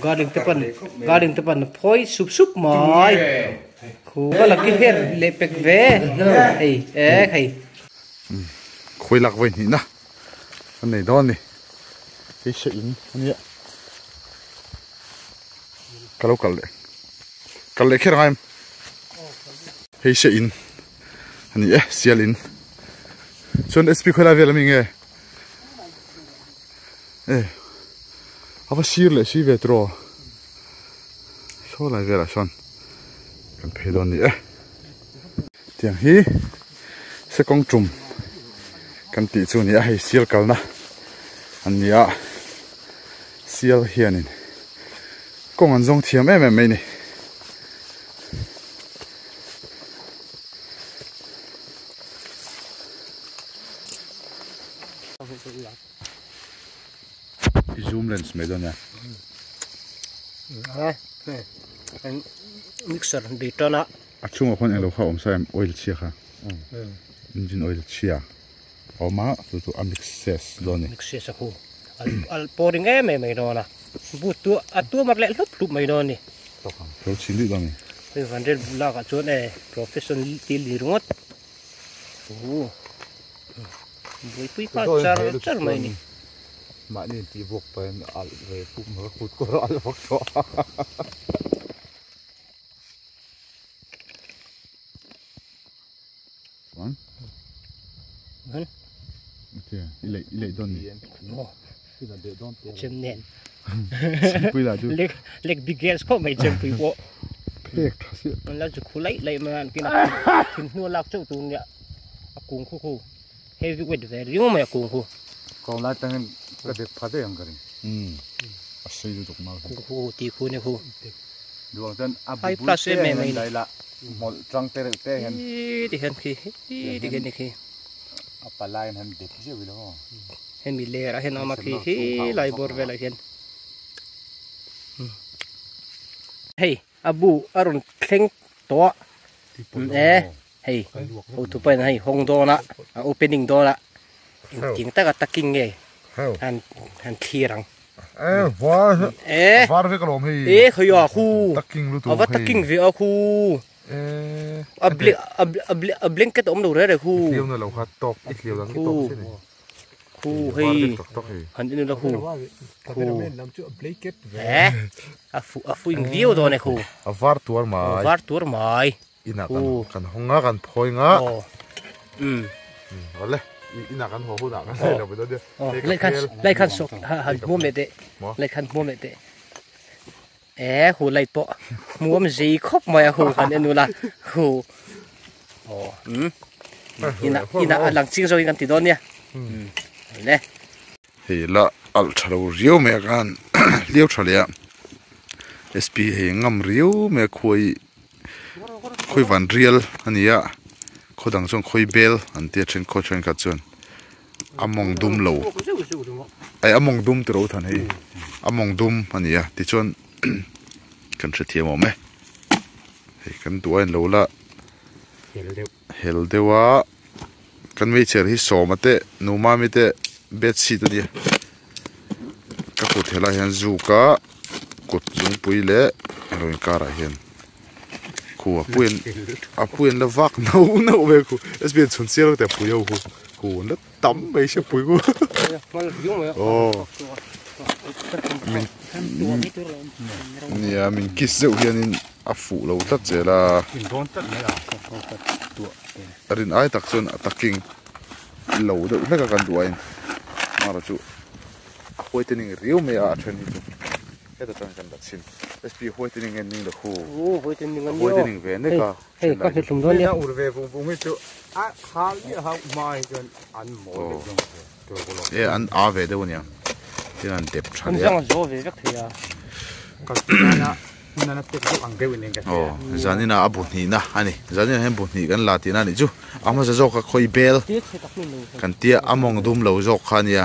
garden tepan phoi sup mai khu có là cái hết lệ bẹc vé hay khôi lạc vậy nhỉ na anh này đó này cái sợi in anh nhỉ cái lệ kia em cái sợi in anh nhỉ xiên in cho SP khôi lạc về là mình nghe apa sir le si vetro so la vera son kan phedon ni tiang hi se kong chum kan ti chu ni a hei sial kalna an nia sial hianin kong an zong thiam em mai ni zoom lens mấy đôi nha. Anh mixer đi cho nó. Chung ở con em đâu không xem oil chia ha. Engine oil chia. Ở má tụi mixes đôi này. Mixes aku. Al pouring mày đó nè. Bút tua mặc lại lúp mày đó nè. Đâu chín đi đôi này. Cái vấn đề là cái chỗ này professional đi đúng không? Với quý phá char mày nè. Mà nên chỉ buộc bên ở về cũng mở hút có rõ là phật cho Vâng. Vâng. Ok, ilệ don đi. Chém nén. Bây giờ chứ. Lek big girls có mấy chém bự bộ. Phết thật. Nó là chụp lấy mà cái nào thì nuôi lạc châu tụi nhỉ. Cùng khu. Heavyweight về riêng mà cùng. còn lại tăng cái việc phát triển cái này. Xây được mal. Khu tí khu này khu. Đường chân Hai plus em mày đây là một trang tê hen. Đi hen khi. Apa lain hen đẹp chứ vậy đó. Hen bị lẻ ra hen ama khi lại bor về lại hen. Hey, Abu Arun keng to. Hey, tụi bay này hong do na, opening do na. Chính ta cái taking nghe, han khirang. Var với cái lồng hi. Khơi à khu. Taking luôn tụi. Taking về khu. Blanket ôm đầu đấy khu. Liêu nó lâu khát top, ít liêu là cái top thế này. Khu hay. Hắn đi đâu khu. Khu. Phu view đó này khu. Var tuar mai. Ina kan honga kan phoi nga. Vale. Ina kan ho da kan sai lo be do. Lai kan sok han mo me de. Lai kan mo me de. Hu lai po. Mo me ji khop mai hu kan enu la. Hu. Ina lang ching zo kan ti don ya. Ne. He la al thalo riu me kan liu thalia. SP he ngam riu me khoi van real ania khodang chong khoi bel an tia chen kho chen ka chun among dum lo ai among dum tro than hei among dum ania ti chon kan che thiam me hei kan tuain lo la hel dewa kan me cher hi so mate numa mi te bed sheet ania ka ko thela hian zu ka kot jung puile roin kara hian khu apuin la vak no ve khu sbn chun sel te puyo khu na tam mai se puyo min kis zeu hianin afu lo tat chela arin ai tak chon attacking lo de na ka kan duain mara chu hoitening riu me a then hi chu heta chang kan datsin SP hoitening en ning the khu hoitening ve ne ka ka he thum don ya urve vung hi chu a hal ni ha mai kan an mo de an a ve de wonia tin an dep an than ya zo ve vek thia ka na te ko ang ge win ga zanina abu ni na ani zanina hem bu ni kan la ti na ni chu ama za zo ka khoi bel kan tia among dum lo zo khania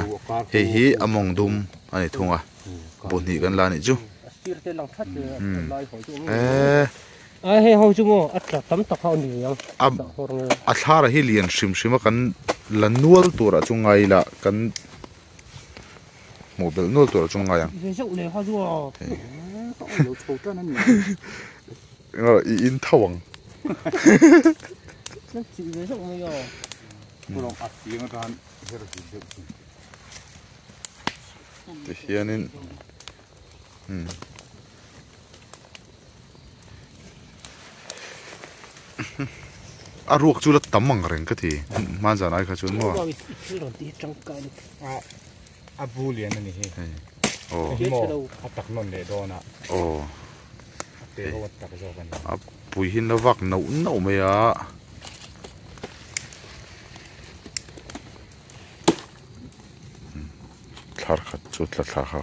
hi among dum ani thunga bu ni kan la ni chu he ho chu mo atla tam ta khau ni yang a thara hi lian shim kan lanual tura chungai la kan mobile nol tura chungai yang lâu thâu cho nó nhiều in thawang nó chỉ với rộng mới rồi cô lòng ắt tiếng nó tan hết rồi thì hiện nên ruột chú là tắm bằng rừng cái thì mà giờ này cái chú mua bu liền này ồ tắc non để đó nè ồ để họ tắc cho cái bùi hin nó vạc nấu nấu mày à thar khát chút là thar khát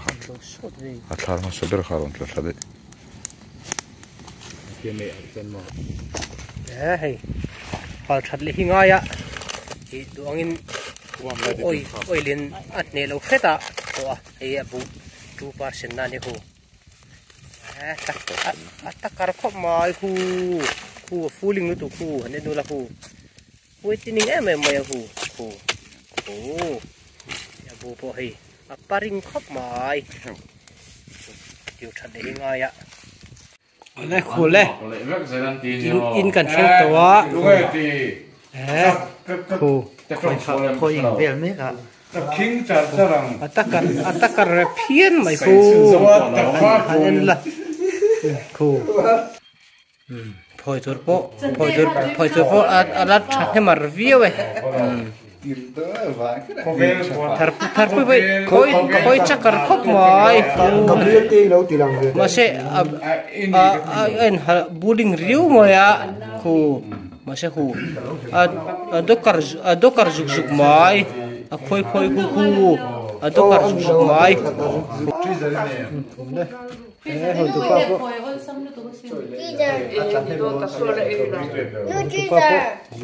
thar nó sẽ được khát rồi là đấy cái này chân mà hey họ thật là hình ai ạ thì tụi anh ôi liền ăn nè lâu hết à ấy bù 2% na ni ho ta kar khop mai hu fooling nu tu hu ane nu la hu waiting em mai hu ya bu po hi paring khop mai tiêu thật để ngay ạ này khổ lệ in cần khen toa khổ khổ in về mấy cả atakar phiên mày khổ anh là khổ phơi thôi po alat chặt mà review ấy thar vậy khôi chắc cả khóc mày mà sẽ anh bullying riu mày à khổ mà sẽ khổ dokar zuk mày khôi khu dokar zuk mày hồi tụi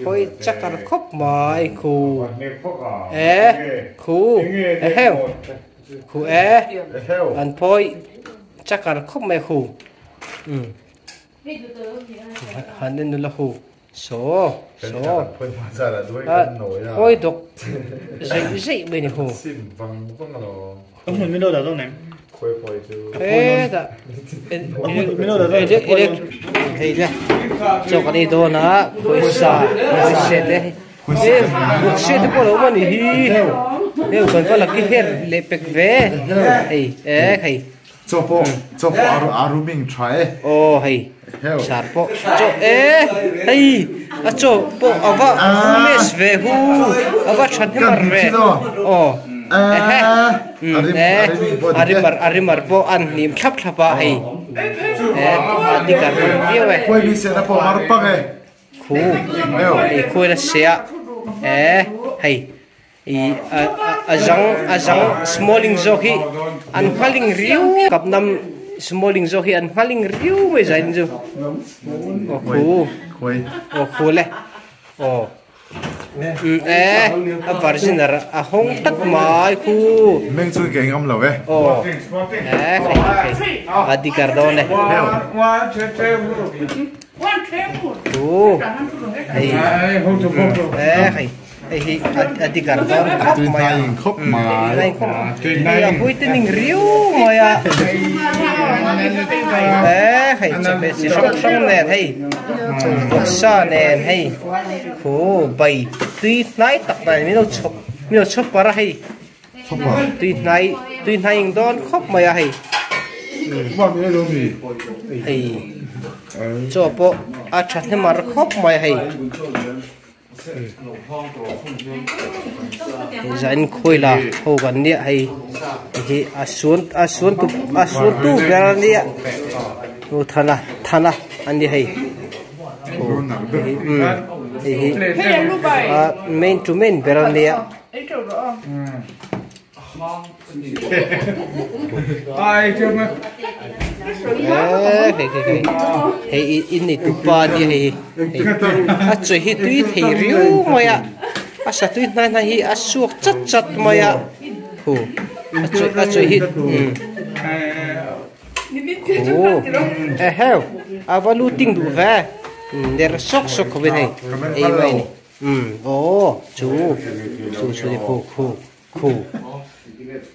khôi chắc cả khóc mày khổ khổ heo khổ anh phôi chắc cả khóc mày khổ hắn nên là khổ số khôi độc dậy bên này khổ không muốn đâu đâu này đã thấy chưa cho cái này đó nó khôi xa sẽ đấy sẽ được có lâu mà nhỉ nếu còn có là cái hết lệ bạc về hay cho po aruming try hay sar po cho hay cho po ava mes ve hu ava chan hemar ve arimar po an nim thap thapa hay dikar view ấy quay đi xe nó po mar pa cái khu là xe hay azang smalling zohi an haling riu kap nam smalling zohi an haling riu mai zain jo khu le a varjinar a hong tak mai khu mình chui cái ngâm lẩu ấy adikar do ne hay adikar do tui thay khóc mà này vui tên riu mà ya hay chụp cái song nè hay sa nè hay khổ bay tuy nãy tập này mình đâu chụp para hay tuy nãy don khóc mà ya hay hay cho bộ chặt thêm mà khóc mà hay zain khôi là hồ gần địa hay thì asuan tu gần địa ô thana anh đi hay main to main gần địa hey ini tupa dia hey acuy hi tuit hey riu maya asa tuit na hi asuak chat maya hu acuy hi heo avalu ting du va der sok ben hey ei mai ni chu de khu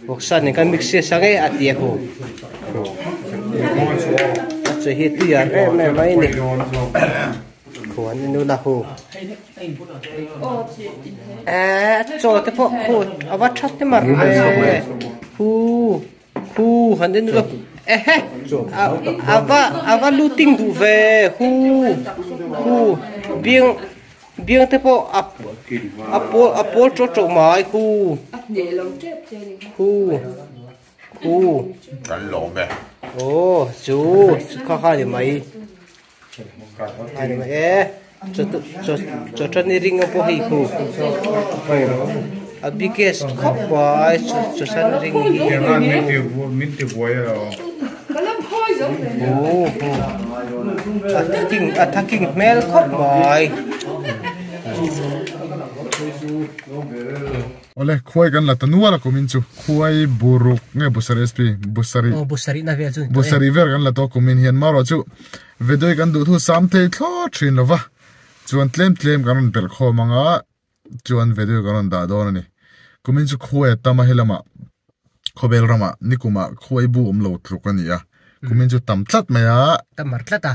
boksan ni kan mix se sangai atia khu chơi hết đi à em mấy này cuốn nó là hồ cho cái bộ hồ à bắt chặt cái mặt về hu hắn đến được ava looting đủ về hu biếng thế bộ apol cho mày hu Cảnh lộ mẹ. ô chú khai được mày khai được mày cho chân đi ring ở hay hu a biggest khóc boy cho chân ring Minti boya. attacking male khóc boy Ole khuai kan la tanua la kumin chu khuai buruk nge busari sp busari na vel chu busari ver kan la to kumin hian maro chu vedoi kan du thu sam the thlo thin lova chuan tlem kan bel kho manga chuan vedoi kan da don ani kumin chu khuai tama helama khobel rama nikuma khuai bu lo truk ania kumin chu tam tlat maya tamar tlata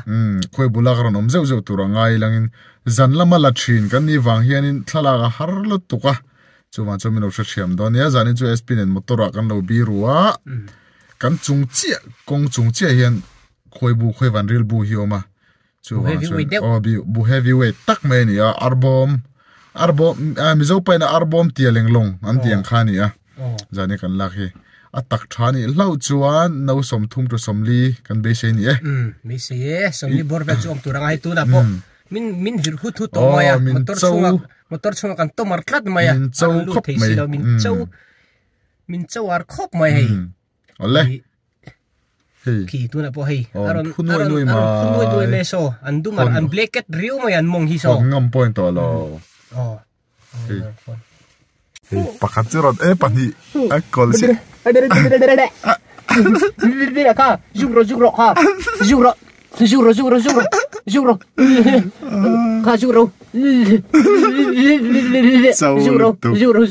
khuai bula karon om zeu tura ngai langin zan lama la thin kan ni wang hianin thala ga har lo tuka chuwa chumin lo thiam don ya zanin chu SP nen motora kan lo bi ruwa kan chungchia kong chungchia hian khoi van ril bu hioma chuwa bu heavyweight tak me ni a arbom mizo pa na arbom tialeng long an tiang khani a zani kan lakhi atak thani lau chuan no som thum to somli kan be se ni mi se somli bor va chom turangai tu na po min vir hu thu to maya motor chunga kan to martlat maya min chau khop mai min chau ar khop mai hei ole hei ki tu na po hei aron phunoi me so andu mar an blanket riu mai an mong hi so ngam point to lo pakhat chiron pani a kol si Dede ka jugro ka jugro ka jugro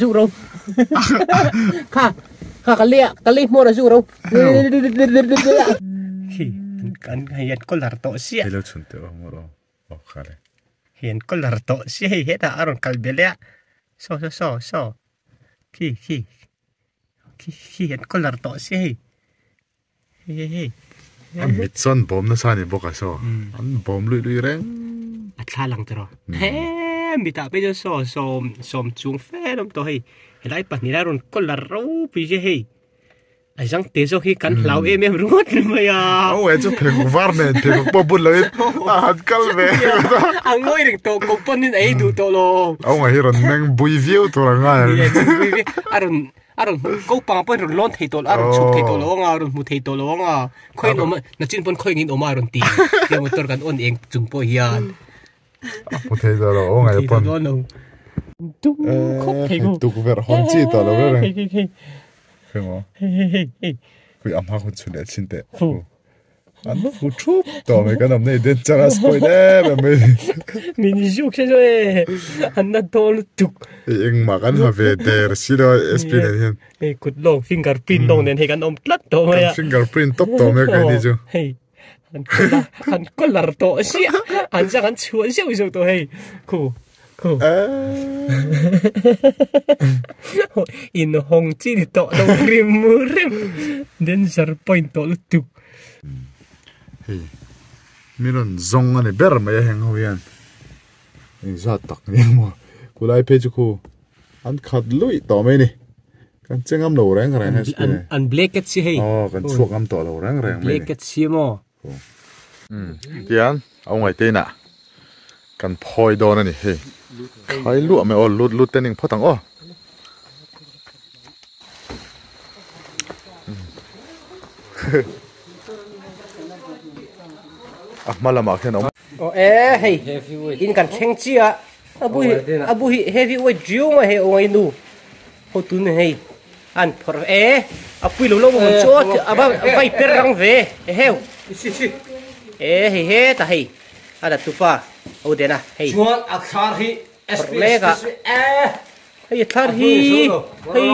jugro ka kali mo ra jugro kan hian kolar to sia hello chunte moro khare hian kolar to sia heta aron kalbelea so ki hian kolar to sia hey an mitson bom na sani boka so an bom lui reng atla lang tro he mi ta pe so som chung fe dom to hey helai pat ni ron kolar ro pi je hey ai jang te so hi kan hlau em ruat ma ya o e chu pheng war ne te po bul lo an kal ve ang ngoi ring to ko ponin ai du to lo o ngai ron meng bui view to ra nga aron ko pa pon ron lon thei tol aron chup thei tol nga aron mu thei tol nga khoi no na chin pon khoi ngin oma aron ti ya motor kan on eng chung po hian mu thei da lo o ngai pon tu khop thei go tu ver hon chi to lo re khemo kui am ha khun chule chinte an fu chup to me kan am nei den chara spoiler me min juk se e an na tol tuk eng ma kan ha ve der siro SP ne hian e kut long fingerprint long nen he kan om tlat to ya fingerprint top to me kan ni ju hey an kolar to sia an sa kan chuan sia to hey ku in hong chi to do rim den sar point to tuk hey miron zong ane ber ma ya heng hoyan in za tak ni mo kulai pe chu an khat lui to me ni kan chengam lo reng an blanket si hey kan chuak am to lo reng me blanket si mo tian au ngai te na kan phoi don ani hey khai lu me o lut tening photang o malama khen om hey in kan theng chia abu heavyweight driu ma he oi nu ho tu ne hey an por apui lo mo chot aba vai per rang ve heu he ta hey ada tu pa o de na hey chuan akhar hi mega hey thar hi hey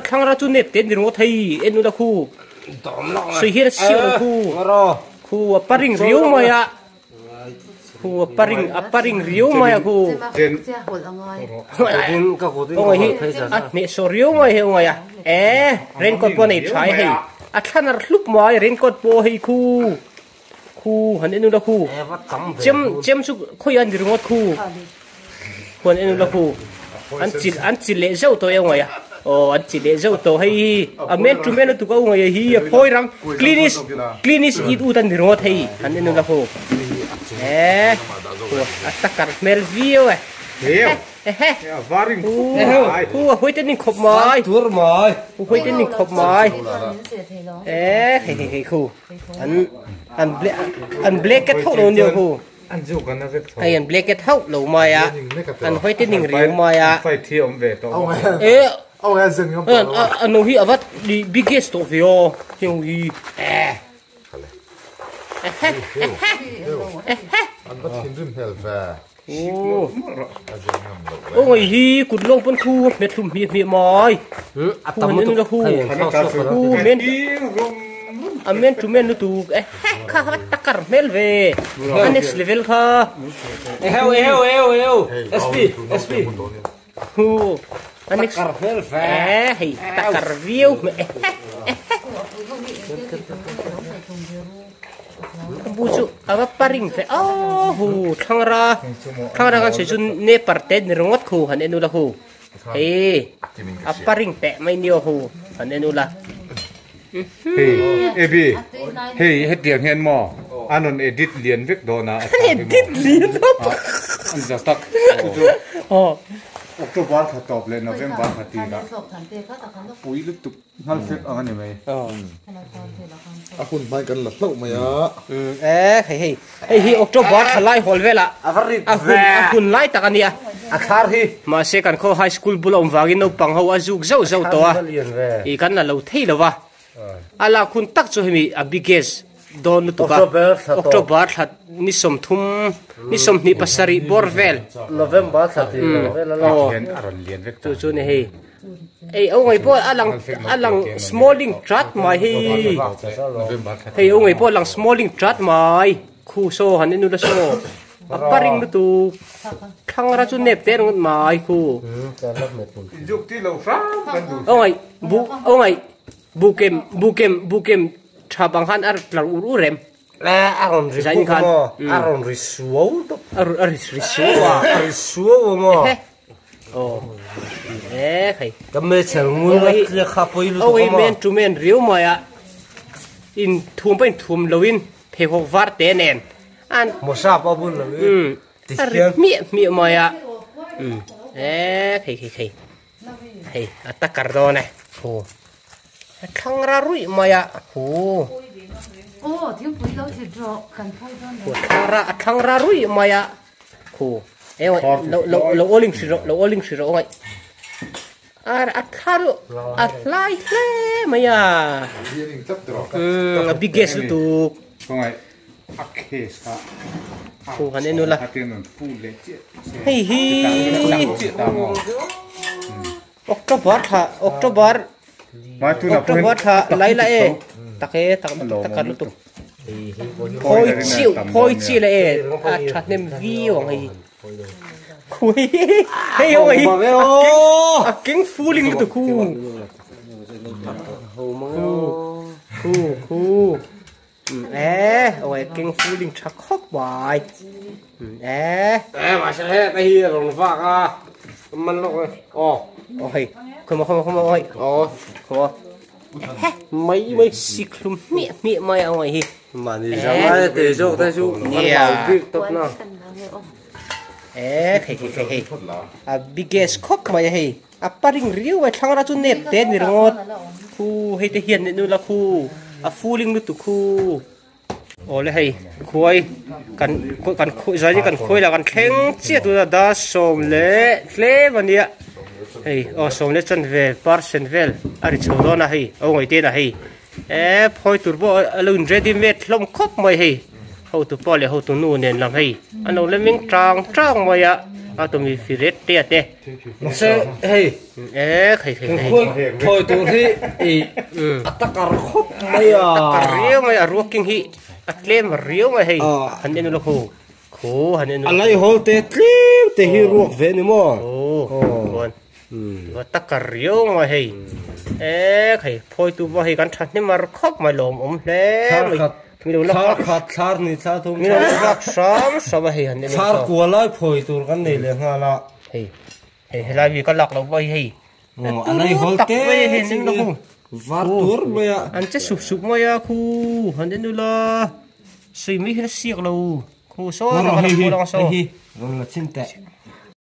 thang ra chu net ten ro thei enu da khu suy hiền siêu khu paring riu mà ya khu paring riu mà ya khu ông ấy nè số riu mà hiểu mà ya raincoat po này trái hay khăn là lúc mà raincoat po hay khu hắn nên là khu chém su khôi ăn được ngon khu hắn nên là khu anh chỉ lệ dâu tôi ông ấy anh chỉ lệ dâu tôi hay men chú men tụi ông ấy hi phơi răng clinic ít utan được ngon hay hắn nên là khu attack mel view varing hoi tên khop mai tur mai hoi tên khop mai khu anh black cái thâu đâu nhiều khu anh black cái thâu lâu mai anh hoi tên riu mai phải thiêu về to ông ấy dừng không anh nói hi avat the biggest of you hiu hi anh bắt hình rim hell về ông ấy hi cụt lông phân khu mệt thùng mệt mỏi khu nên là khu men chú men nó tụ khá takar mel về next level kha SP khu next level về hey takar view bujuk apa paring fe thang ra kan sejun ne parten rongot khu han enu la khu paring pe mai nio khu han enu la ebi hey het tiang hen mo anon edit lian vek do na edit lian an just tak October kha top le November kha ti na pui lu tuk hal fek ang ani mai akun mai kan la hlau mai hi October khalai hol vela akun lai takania akhar hi ma se kan kho high school bulom wangin no pang ho azuk zau to i kan na lo thei lawa ala kun tak chu hemi a biggest don to ka October that ni som thum ni som ni pasari borvel November thati aron lian vek chu ne he ông ấy po alang smalling trot mai hi ông ấy po lang smalling trot mai khu so han nu da so paring nu tu khang ra chu nep te ngot mai khu juk ti lo fra kan du ông ấy bukem thabang han ar lang uru rem la aron risuo mo hay kami cherung le khapoi lu ông ấy men tu men riu mà in thum bên thum lowin phe ho var te nen an mo sa pa bun lo mi mà hay atakar do này ho khang ra rui mà thiếu bụi đâu thì rõ cần thôi đó khang ra rui mà ho em ơi lo oling siro ông ấy atharu atlai le maya biggest tu kongai akesa ko hanenu la hatenon pule che hi October tha lai la takar lu tu phoi chi la that nem vi wang hi hey ôi kính phu linh từ khu ôi kính phu linh chắc khóc bài mà sẽ cái hi rồi vác mình rồi ôi không ôi không mấy xịt luôn miệng mày ôi hi mà đi ra ngoài để cho ta chú ăn việc tốt nào biggest cock mày hay paring riu ai thang ra chu nep te ni rongot khu hay te hiền nu la khu fuling nu tu khu ole hay khoi kan khoi zai ni kan khoi la kan thleng che tu da som le vania hey som le chan ve parcel vel ari chodona hay ngoi te na hay phoi turbo alun ready made lom khop mai hay how to pole how to nu nen lam hay ano le ming trang mai เอาตัวมีฟิเรตเตี้ยเต้ nó sẽ hey เอ๊ะใคร khôi thôi tụi thì tất cả khóc mấy à กะเรียวไม่อะรัวกิ้งฮีอัดเล่มเรียวไม่ให้หันเดนุละคูหันเดนุ anh ấy hồi tết liu tết hi ruột về nữa mà โอ้คนว่าตะกะเรียวไม่ให้เอ๊ะใครพอยตัวว่าให้กันชัดนี่มาครบมาหลอมแล้วมีดูลัก thar khát thar ni thar thùng มีดูลักซ้ำให้หันเดนุ thar của lại phơi tụi cái này là nghe là เฮ้ยลายมีก็หลักเราไว้ให้ anh ấy hồi ตัก tết ไว้เห็นนึงละคู vắt tuột mấy à อันจะสุกๆมาอะคูหันเดนุละสิไม่เห็นเสียกเราคูโซ่เรา nó คู hi ลองโซ่ hi hi là xin tệ